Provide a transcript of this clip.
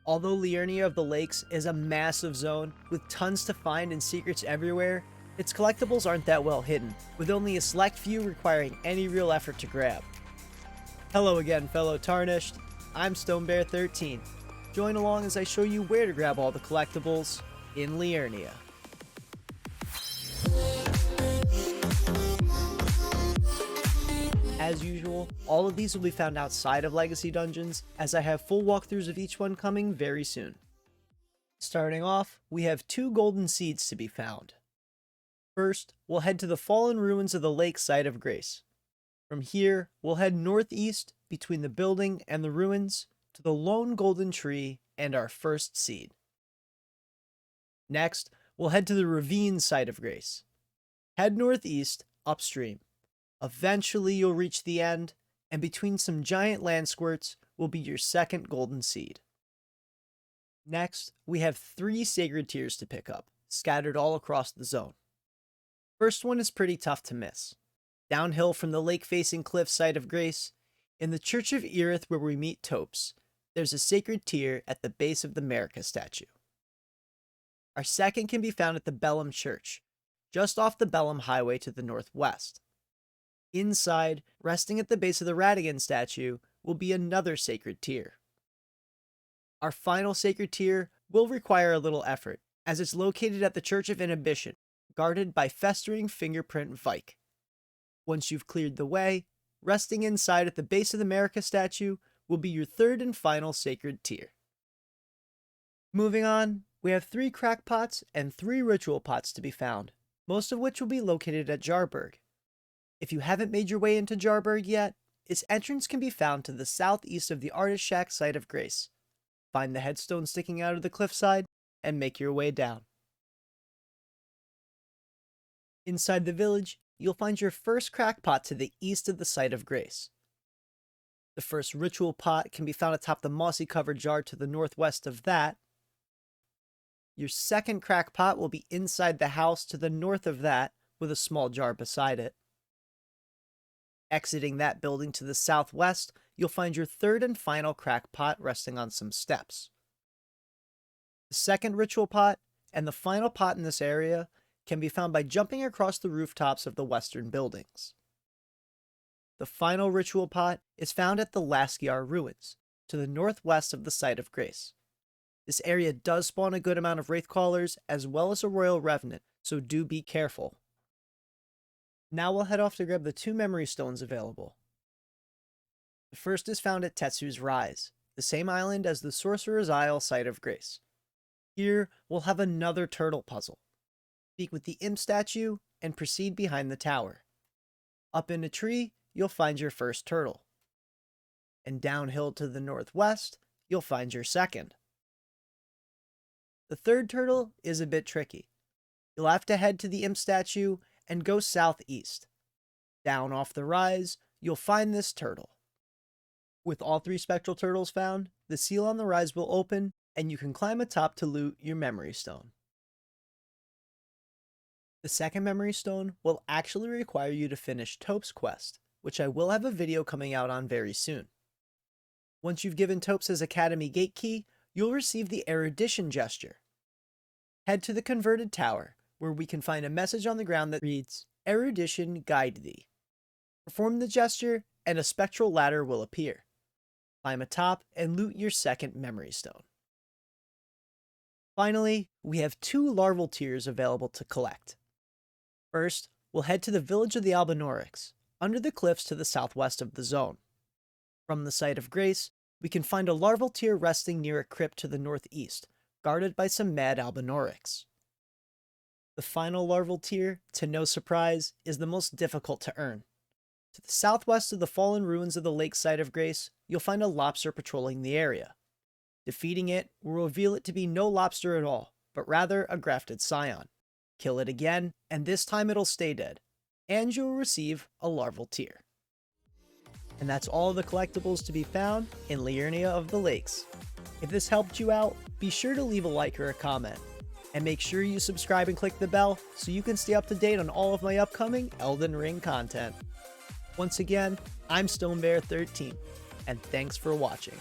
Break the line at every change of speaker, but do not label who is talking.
Although Liurnia of the Lakes is a massive zone with tons to find and secrets everywhere, its collectibles aren't that well hidden, with only a select few requiring any real effort to grab. Hello again, fellow Tarnished. I'm StoneBear13. Join along as I show you where to grab all the collectibles in Liurnia. As usual, all of these will be found outside of Legacy Dungeons, as I have full walkthroughs of each one coming very soon. Starting off, we have 2 golden seeds to be found. First, we'll head to the fallen ruins of the lake site of Grace. From here, we'll head northeast between the building and the ruins to the lone golden tree and our first seed. Next, we'll head to the ravine site of Grace. Head northeast, upstream. Eventually you'll reach the end, and between some giant land squirts will be your second golden seed. Next, we have 3 sacred tears to pick up, scattered all across the zone. First one is pretty tough to miss. Downhill from the lake-facing cliff site of Grace, in the Church of Erith where we meet Topes, there's a sacred tear at the base of the Merica statue. Our second can be found at the Bellum Church, just off the Bellum Highway to the northwest. Inside, resting at the base of the Radigan statue, will be another sacred tear. Our final sacred tear will require a little effort, as it's located at the Church of Inhibition, guarded by festering fingerprint Vike. Once you've cleared the way, resting inside at the base of the Merica statue will be your third and final sacred tear. Moving on, we have 3 crackpots and 3 ritual pots to be found, most of which will be located at Jarburg. If you haven't made your way into Jarburg yet, its entrance can be found to the southeast of the Artist Shack site of Grace. Find the headstone sticking out of the cliffside, and make your way down. Inside the village, you'll find your first crackpot to the east of the site of Grace. The first ritual pot can be found atop the mossy-covered jar to the northwest of that. Your second crackpot will be inside the house to the north of that, with a small jar beside it. Exiting that building to the southwest, you'll find your third and final crackpot resting on some steps. The second ritual pot, and the final pot in this area, can be found by jumping across the rooftops of the western buildings. The final ritual pot is found at the Laskiar ruins, to the northwest of the site of Grace. This area does spawn a good amount of Wraithcallers as well as a Royal Revenant, so do be careful. Now we'll head off to grab the 2 memory stones available. The first is found at Tetsu's Rise, the same island as the Sorcerer's Isle site of Grace. Here, we'll have another turtle puzzle. Speak with the imp statue, and proceed behind the tower. Up in a tree, you'll find your first turtle. And downhill to the northwest, you'll find your second. The third turtle is a bit tricky. You'll have to head to the imp statue and go southeast. Down off the rise, you'll find this turtle. With all 3 spectral turtles found, the seal on the rise will open, and you can climb atop to loot your memory stone. The second memory stone will actually require you to finish Topes' quest, which I will have a video coming out on very soon. Once you've given Topes' Academy gate key, you'll receive the Erudition gesture. Head to the converted tower, where we can find a message on the ground that reads, "Erudition guide thee." Perform the gesture, and a spectral ladder will appear. Climb atop and loot your second memory stone. Finally, we have 2 Larval Tears available to collect. First, we'll head to the village of the Albinorics, under the cliffs to the southwest of the zone. From the site of Grace, we can find a Larval Tear resting near a crypt to the northeast, guarded by some mad Albinorics. The final Larval Tear, to no surprise, is the most difficult to earn. To the southwest of the fallen ruins of the lake site of Grace, you'll find a lobster patrolling the area. Defeating it will reveal it to be no lobster at all, but rather a grafted scion. Kill it again, and this time it'll stay dead, and you'll receive a Larval Tear. And that's all the collectibles to be found in Liurnia of the Lakes. If this helped you out, be sure to leave a like or a comment. And make sure you subscribe and click the bell so you can stay up to date on all of my upcoming Elden Ring content. Once again, I'm StoneBear13, and thanks for watching.